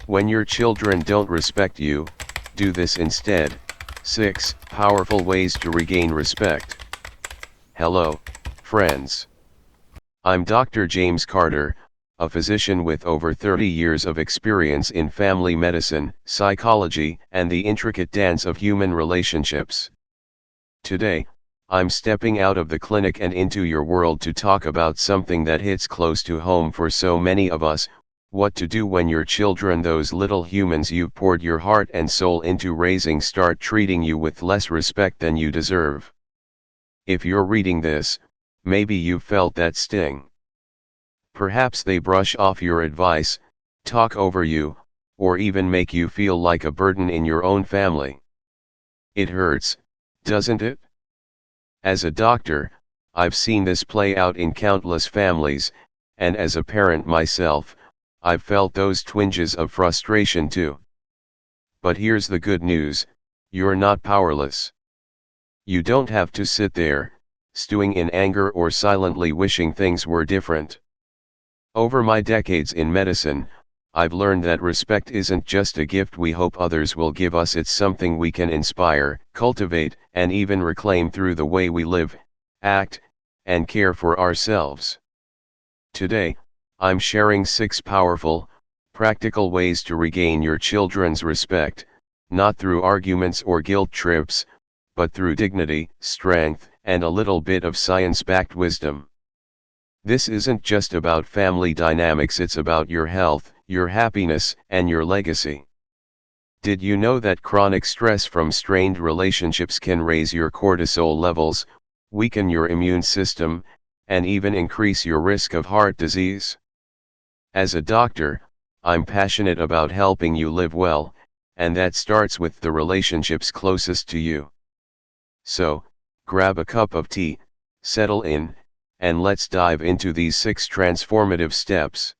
When your children don't respect you, do this instead. 6 Powerful ways to regain respect. Hello, friends. I'm Dr. James Carter, a physician with over 30 years of experience in family medicine, psychology, and the intricate dance of human relationships. Today, I'm stepping out of the clinic and into your world to talk about something that hits close to home for so many of us: what to do when your children, those little humans you've poured your heart and soul into raising, start treating you with less respect than you deserve. If you're reading this, maybe you've felt that sting. Perhaps they brush off your advice, talk over you, or even make you feel like a burden in your own family. It hurts, doesn't it? As a doctor, I've seen this play out in countless families, and as a parent myself, I've felt those twinges of frustration too. But here's the good news: you're not powerless. You don't have to sit there, stewing in anger or silently wishing things were different. Over my decades in medicine, I've learned that respect isn't just a gift we hope others will give us. It's something we can inspire, cultivate, and even reclaim through the way we live, act, and care for ourselves. Today, I'm sharing 6 powerful, practical ways to regain your children's respect, not through arguments or guilt trips, but through dignity, strength, and a little bit of science-backed wisdom. This isn't just about family dynamics, it's about your health, your happiness, and your legacy. Did you know that chronic stress from strained relationships can raise your cortisol levels, weaken your immune system, and even increase your risk of heart disease? As a doctor, I'm passionate about helping you live well, and that starts with the relationships closest to you. So, grab a cup of tea, settle in, and let's dive into these 6 transformative steps.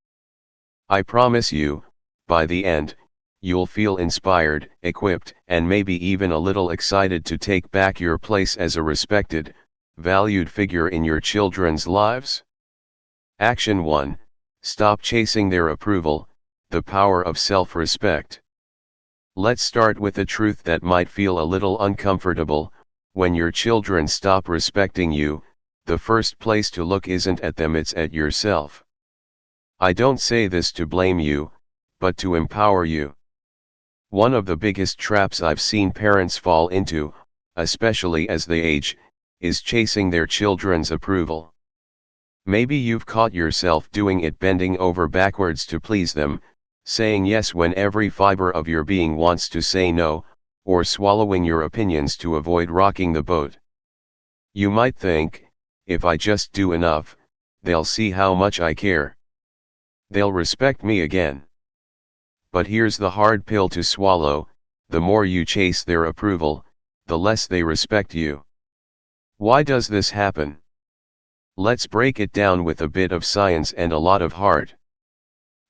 I promise you, by the end, you'll feel inspired, equipped, and maybe even a little excited to take back your place as a respected, valued figure in your children's lives. Action 1: Stop chasing their approval, the power of self-respect. Let's start with a truth that might feel a little uncomfortable: when your children stop respecting you, the first place to look isn't at them, it's at yourself. I don't say this to blame you, but to empower you. One of the biggest traps I've seen parents fall into, especially as they age, is chasing their children's approval. Maybe you've caught yourself doing it, bending over backwards to please them, saying yes when every fiber of your being wants to say no, or swallowing your opinions to avoid rocking the boat. You might think, if I just do enough, they'll see how much I care. They'll respect me again. But here's the hard pill to swallow: the more you chase their approval, the less they respect you. Why does this happen? Let's break it down with a bit of science and a lot of heart.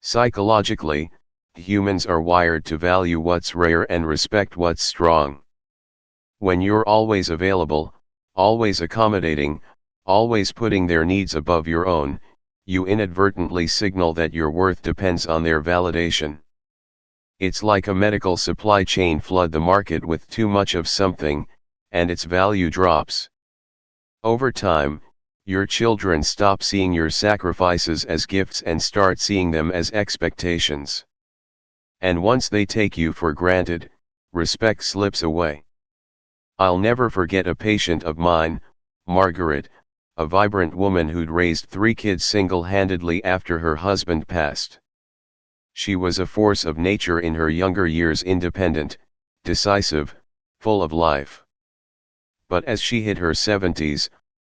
Psychologically, humans are wired to value what's rare and respect what's strong. When you're always available, always accommodating, always putting their needs above your own, you inadvertently signal that your worth depends on their validation. It's like a medical supply chain: flood the market with too much of something, and its value drops. Over time, your children stop seeing your sacrifices as gifts and start seeing them as expectations. And once they take you for granted, respect slips away. I'll never forget a patient of mine, Margaret, a vibrant woman who'd raised 3 kids single-handedly after her husband passed. She was a force of nature in her younger years: independent, decisive, full of life. But as she hit her 70s,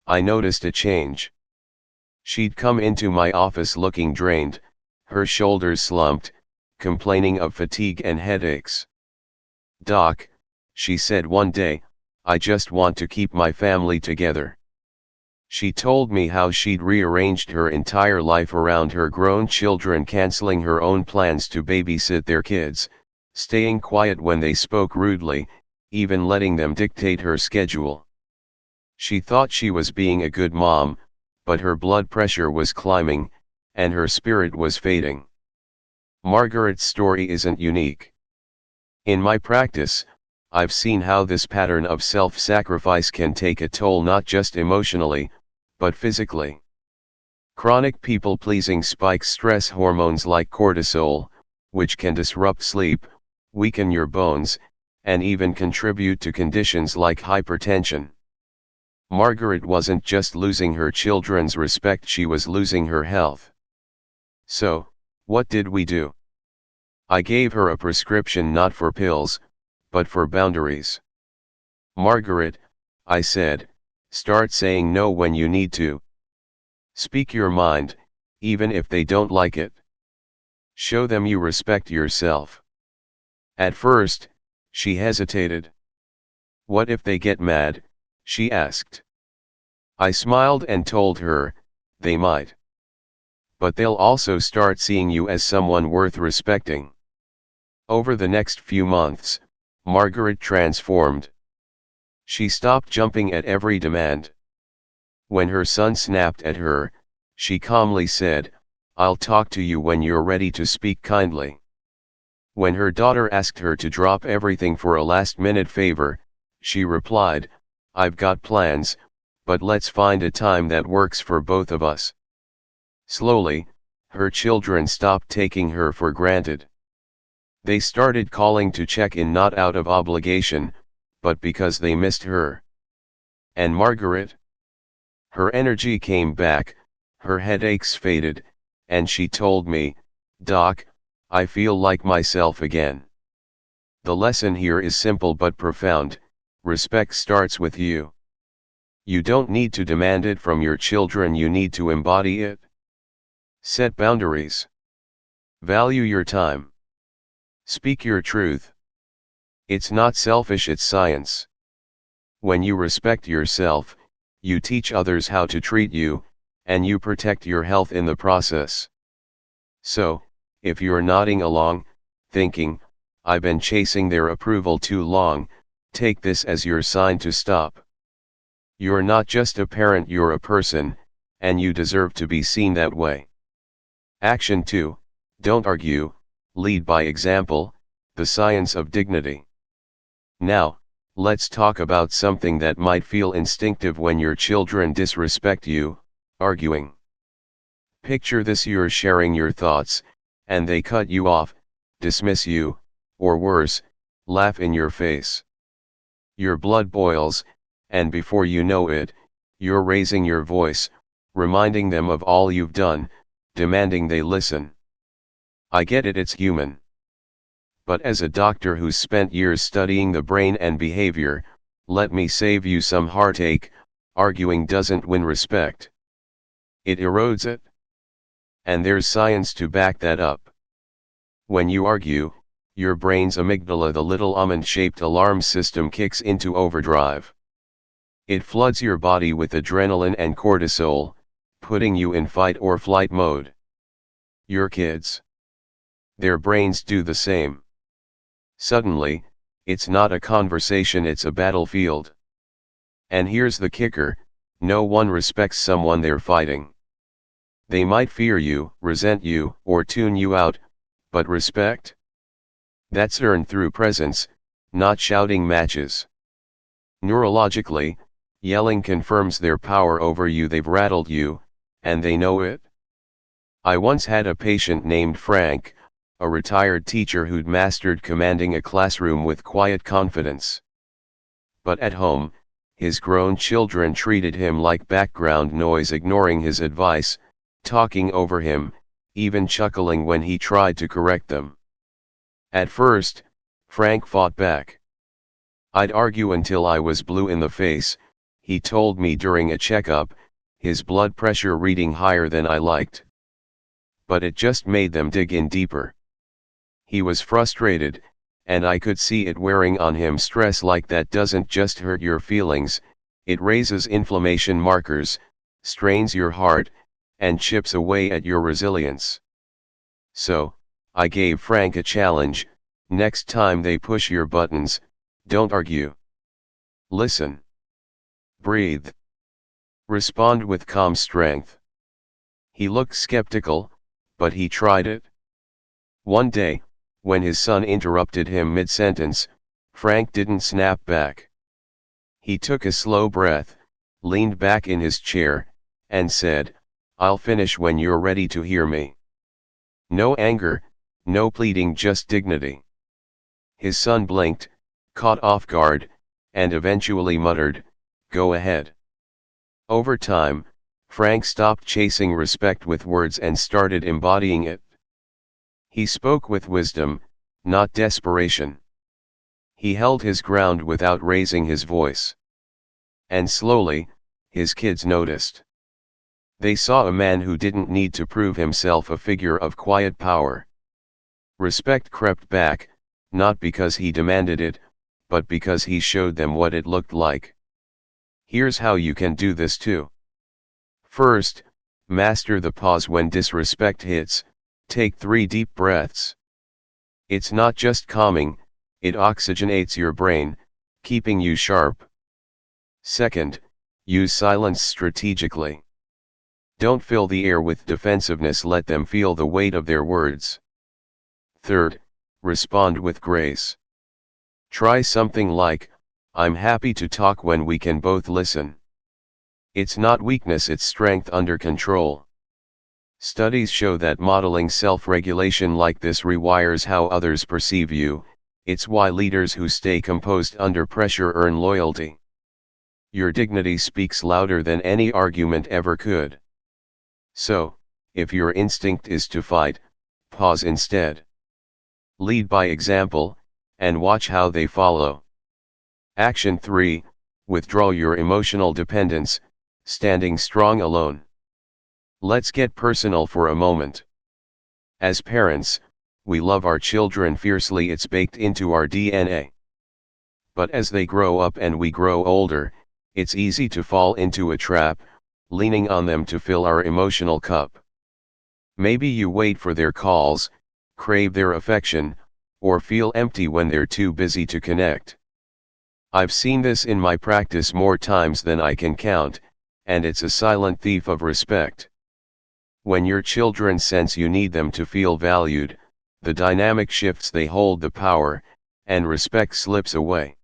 I noticed a change. She'd come into my office looking drained, her shoulders slumped, complaining of fatigue and headaches. "Doc," she said one day, "I just want to keep my family together." She told me how she'd rearranged her entire life around her grown children, canceling her own plans to babysit their kids, staying quiet when they spoke rudely, even letting them dictate her schedule. She thought she was being a good mom, but her blood pressure was climbing, and her spirit was fading. Margaret's story isn't unique. In my practice, I've seen how this pattern of self-sacrifice can take a toll not just emotionally, but physically. Chronic people-pleasing spikes stress hormones like cortisol, which can disrupt sleep, weaken your bones, and even contribute to conditions like hypertension. Margaret wasn't just losing her children's respect, she was losing her health. So, what did we do? I gave her a prescription not for pills, but for boundaries. Margaret, I said, start saying no when you need to. Speak your mind, even if they don't like it. Show them you respect yourself. At first, she hesitated. What if they get mad? She asked. I smiled and told her, they might. But they'll also start seeing you as someone worth respecting. Over the next few months, Margaret transformed. She stopped jumping at every demand. When her son snapped at her, she calmly said, I'll talk to you when you're ready to speak kindly. When her daughter asked her to drop everything for a last-minute favor, she replied, I've got plans, but let's find a time that works for both of us. Slowly, her children stopped taking her for granted. They started calling to check in not out of obligation, but because they missed her. And Margaret? Her energy came back, her headaches faded, and she told me, Doc, I feel like myself again. The lesson here is simple but profound: respect starts with you. You don't need to demand it from your children, you need to embody it. Set boundaries. Value your time. Speak your truth. It's not selfish, it's science. When you respect yourself, you teach others how to treat you, and you protect your health in the process. So, if you're nodding along, thinking, I've been chasing their approval too long, take this as your sign to stop. You're not just a parent, you're a person, and you deserve to be seen that way. Action 2, don't argue, lead by example, the science of dignity. Now, let's talk about something that might feel instinctive when your children disrespect you: arguing. Picture this: you're sharing your thoughts, and they cut you off, dismiss you, or worse, laugh in your face. Your blood boils, and before you know it, you're raising your voice, reminding them of all you've done, demanding they listen. I get it, it's human. But as a doctor who's spent years studying the brain and behavior, let me save you some heartache: arguing doesn't win respect. It erodes it. And there's science to back that up. When you argue, your brain's amygdala, the little almond-shaped alarm system, kicks into overdrive. It floods your body with adrenaline and cortisol, putting you in fight or flight mode. Your kids? Their brains do the same. Suddenly, it's not a conversation, it's a battlefield. And here's the kicker: no one respects someone they're fighting. They might fear you, resent you, or tune you out, but respect? That's earned through presence, not shouting matches. Neurologically, yelling confirms their power over you. They've rattled you, and they know it. I once had a patient named Frank, a retired teacher who'd mastered commanding a classroom with quiet confidence. But at home, his grown children treated him like background noise, ignoring his advice, talking over him, even chuckling when he tried to correct them. At first, Frank fought back. I'd argue until I was blue in the face, he told me during a checkup, his blood pressure reading higher than I liked. But it just made them dig in deeper. He was frustrated, and I could see it wearing on him. Stress like that doesn't just hurt your feelings, it raises inflammation markers, strains your heart, and chips away at your resilience. So, I gave Frank a challenge: next time they push your buttons, don't argue. Listen. Breathe. Respond with calm strength. He looked skeptical, but he tried it. One day, when his son interrupted him mid-sentence, Frank didn't snap back. He took a slow breath, leaned back in his chair, and said, "I'll finish when you're ready to hear me." No anger, no pleading, just dignity. His son blinked, caught off guard, and eventually muttered, "Go ahead." Over time, Frank stopped chasing respect with words and started embodying it. He spoke with wisdom, not desperation. He held his ground without raising his voice. And slowly, his kids noticed. They saw a man who didn't need to prove himself, a figure of quiet power. Respect crept back, not because he demanded it, but because he showed them what it looked like. Here's how you can do this too. First, master the pause when disrespect hits. Take 3 deep breaths. It's not just calming, it oxygenates your brain, keeping you sharp. Second, use silence strategically. Don't fill the air with defensiveness, let them feel the weight of their words. Third, respond with grace. Try something like, "I'm happy to talk when we can both listen." It's not weakness, it's strength under control. Studies show that modeling self-regulation like this rewires how others perceive you. It's why leaders who stay composed under pressure earn loyalty. Your dignity speaks louder than any argument ever could. So, if your instinct is to fight, pause instead. Lead by example, and watch how they follow. Action 3, withdraw your emotional dependence, standing strong alone. Let's get personal for a moment. As parents, we love our children fiercely, it's baked into our DNA. But as they grow up and we grow older, it's easy to fall into a trap, leaning on them to fill our emotional cup. Maybe you wait for their calls, crave their affection, or feel empty when they're too busy to connect. I've seen this in my practice more times than I can count, and it's a silent thief of respect. When your children sense you need them to feel valued, the dynamic shifts, they hold the power, and respect slips away.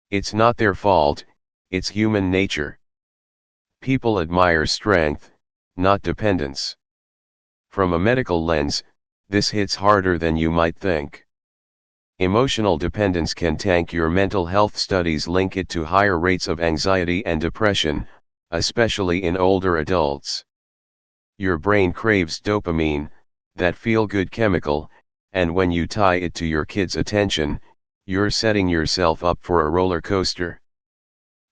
It's not their fault, it's human nature. People admire strength, not dependence. From a medical lens, this hits harder than you might think. Emotional dependence can tank your mental health. Studies link it to higher rates of anxiety and depression, especially in older adults. Your brain craves dopamine, that feel-good chemical, and when you tie it to your kid's attention, you're setting yourself up for a roller coaster.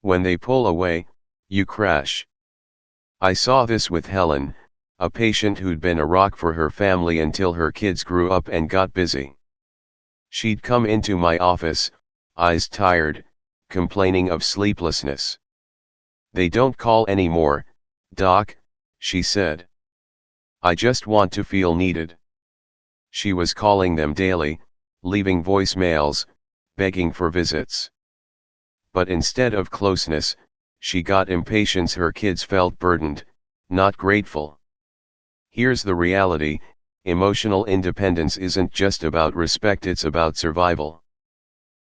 When they pull away, you crash. I saw this with Helen, a patient who'd been a rock for her family until her kids grew up and got busy. She'd come into my office, eyes tired, complaining of sleeplessness. "They don't call anymore, Doc," she said. "I just want to feel needed." She was calling them daily, leaving voicemails, begging for visits. But instead of closeness, she got impatience. Her kids felt burdened, not grateful. Here's the reality: emotional independence isn't just about respect, it's about survival.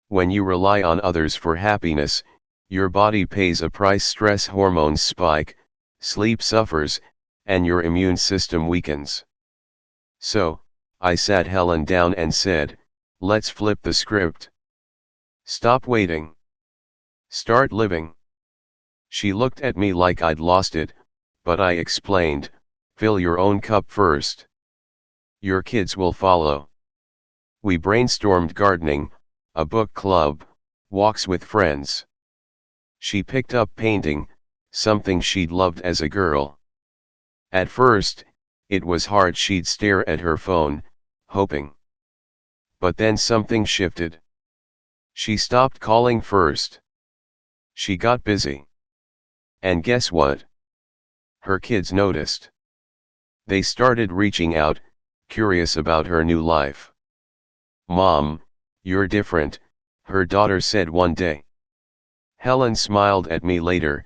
When you rely on others for happiness, your body pays a price. Stress hormones spike, sleep suffers, and your immune system weakens. So, I sat Helen down and said, "Let's flip the script. Stop waiting. Start living." She looked at me like I'd lost it, but I explained, "Fill your own cup first. Your kids will follow." We brainstormed gardening, a book club, walks with friends. She picked up painting, something she'd loved as a girl. At first, it was hard. She'd stare at her phone, hoping. But then something shifted. She stopped calling first. She got busy. And guess what? Her kids noticed. They started reaching out, curious about her new life. "Mom, you're different," her daughter said one day. Helen smiled at me later,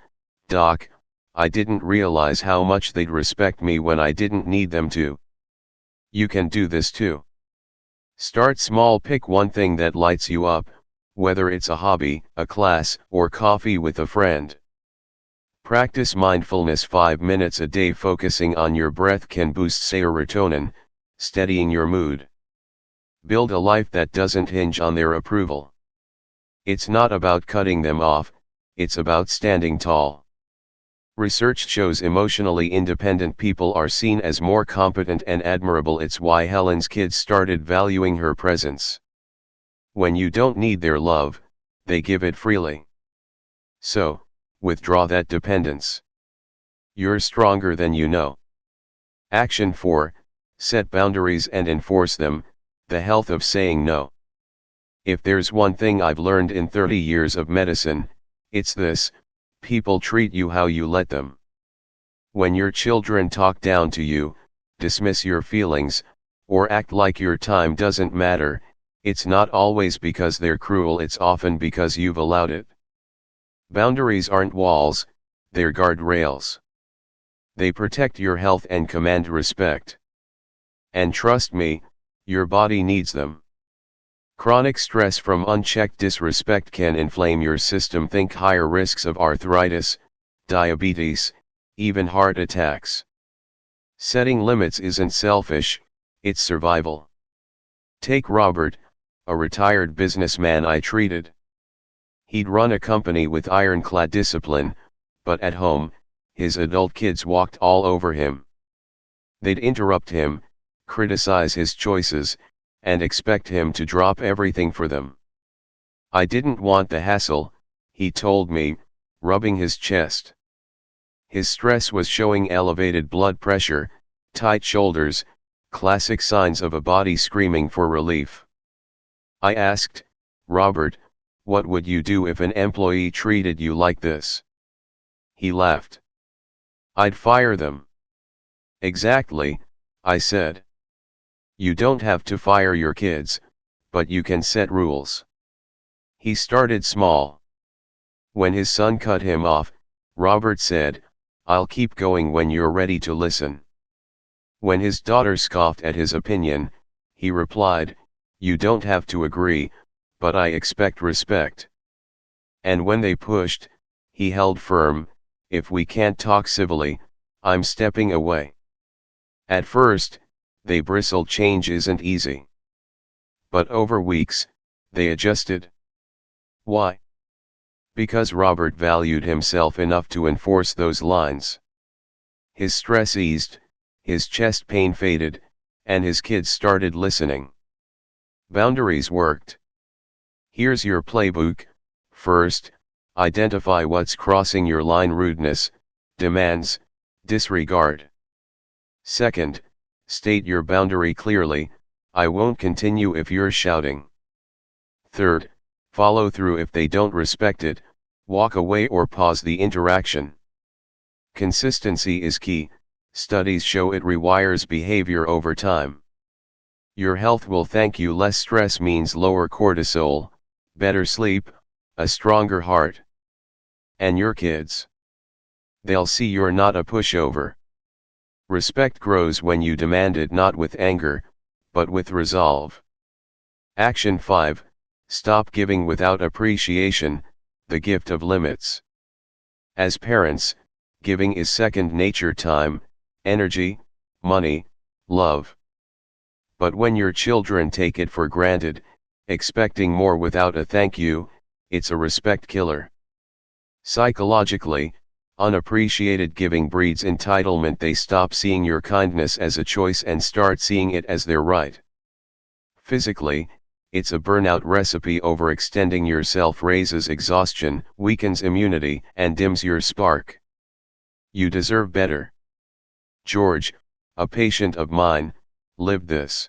"Doc, I didn't realize how much they'd respect me when I didn't need them to." You can do this too. Start small, pick one thing that lights you up, whether it's a hobby, a class, or coffee with a friend. Practice mindfulness 5 minutes a day. Focusing on your breath can boost serotonin, steadying your mood. Build a life that doesn't hinge on their approval. It's not about cutting them off, it's about standing tall. Research shows emotionally independent people are seen as more competent and admirable. It's why Helen's kids started valuing her presence. When you don't need their love, they give it freely. So, withdraw that dependence. You're stronger than you know. Action 4, set boundaries and enforce them, the health of saying no. If there's one thing I've learned in 30 years of medicine, it's this: people treat you how you let them. When your children talk down to you, dismiss your feelings, or act like your time doesn't matter, it's not always because they're cruel, it's often because you've allowed it. Boundaries aren't walls, they're guardrails. They protect your health and command respect. And trust me, your body needs them. Chronic stress from unchecked disrespect can inflame your system. Think higher risks of arthritis, diabetes, even heart attacks. Setting limits isn't selfish, it's survival. Take Robert, a retired businessman I treated. He'd run a company with ironclad discipline, but at home, his adult kids walked all over him. They'd interrupt him, criticize his choices, and expect him to drop everything for them. I didn't want the hassle, he told me, rubbing his chest. His stress was showing: elevated blood pressure, tight shoulders, classic signs of a body screaming for relief. I asked, Robert, what would you do if an employee treated you like this? He laughed. I'd fire them. Exactly, I said. You don't have to fire your kids, but you can set rules. He started small. When his son cut him off, Robert said, I'll keep going when you're ready to listen. When his daughter scoffed at his opinion, he replied, you don't have to agree, but I expect respect. And when they pushed, he held firm, if we can't talk civilly, I'm stepping away. At first, they bristled. Change isn't easy. But over weeks, they adjusted. Why? Because Robert valued himself enough to enforce those lines. His stress eased, his chest pain faded, and his kids started listening. Boundaries worked. Here's your playbook. First, identify what's crossing your line: rudeness, demands, disregard. Second, state your boundary clearly: I won't continue if you're shouting. Third, follow through if they don't respect it, walk away or pause the interaction. Consistency is key. Studies show it rewires behavior over time. Your health will thank you. Less stress means lower cortisol, better sleep, a stronger heart. And your kids? They'll see you're not a pushover. Respect grows when you demand it, not with anger, but with resolve. Action 5, stop giving without appreciation, the gift of limits. As parents, giving is second nature: time, energy, money, love. But when your children take it for granted, expecting more without a thank you, it's a respect killer. Psychologically, unappreciated giving breeds entitlement. They stop seeing your kindness as a choice and start seeing it as their right. Physically, it's a burnout recipe. Overextending yourself raises exhaustion, weakens immunity, and dims your spark. You deserve better. George, a patient of mine, lived this.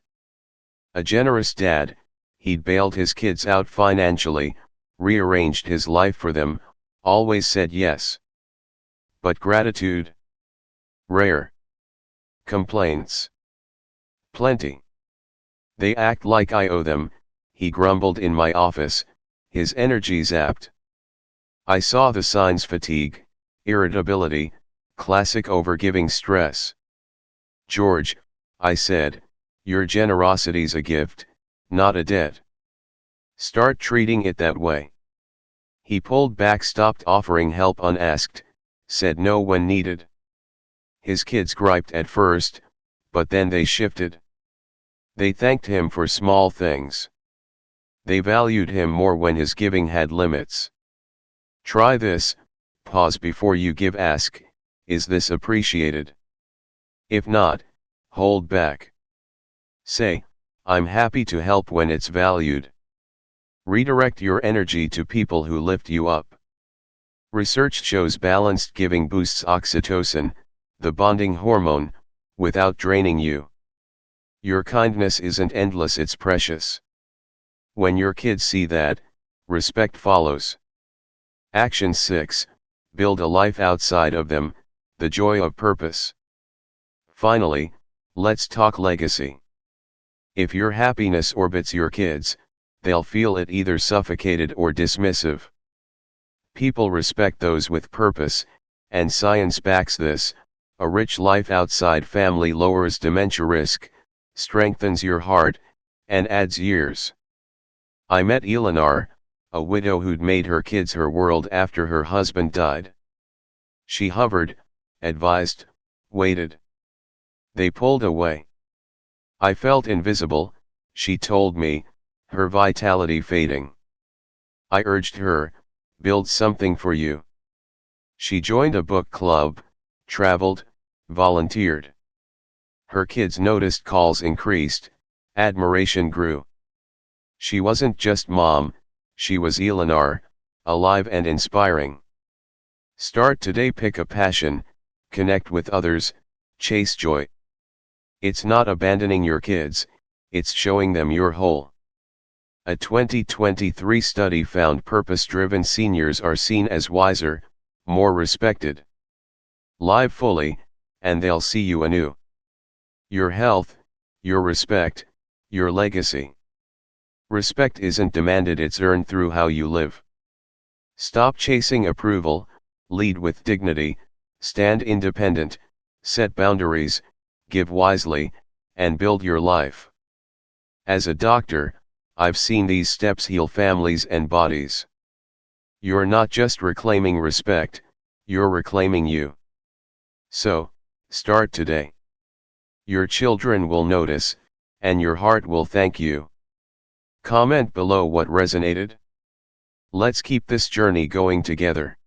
A generous dad, he'd bailed his kids out financially, rearranged his life for them, always said yes. But gratitude? Rare. Complaints? Plenty. They act like I owe them, he grumbled in my office, his energy zapped. I saw the signs: fatigue, irritability, classic overgiving stress. George, I said, your generosity's a gift, not a debt. Start treating it that way. He pulled back, stopped offering help unasked, said no when needed. His kids griped at first, but then they shifted. They thanked him for small things. They valued him more when his giving had limits. Try this, pause before you give, ask, is this appreciated? If not, hold back. Say, I'm happy to help when it's valued. Redirect your energy to people who lift you up. Research shows balanced giving boosts oxytocin, the bonding hormone, without draining you. Your kindness isn't endless, it's precious. When your kids see that, respect follows. Action 6, build a life outside of them, the joy of purpose. Finally, let's talk legacy. If your happiness orbits your kids, they'll feel it either suffocated or dismissive. People respect those with purpose, and science backs this. A rich life outside family lowers dementia risk, strengthens your heart, and adds years. I met Eleanor, a widow who'd made her kids her world after her husband died. She hovered, advised, waited. They pulled away. I felt invisible, she told me, her vitality fading. I urged her, build something for you. She joined a book club, traveled, volunteered. Her kids noticed, calls increased, admiration grew. She wasn't just mom, she was Eleanor, alive and inspiring. Start today, pick a passion, connect with others, chase joy. It's not abandoning your kids, it's showing them you're whole. A 2023 study found purpose-driven seniors are seen as wiser, more respected. Live fully, and they'll see you anew. Your health, your respect, your legacy. Respect isn't demanded, it's earned through how you live. Stop chasing approval, lead with dignity, stand independent, set boundaries, give wisely, and build your life. As a doctor, I've seen these steps heal families and bodies. You're not just reclaiming respect, you're reclaiming you. So, start today. Your children will notice, and your heart will thank you. Comment below what resonated. Let's keep this journey going together.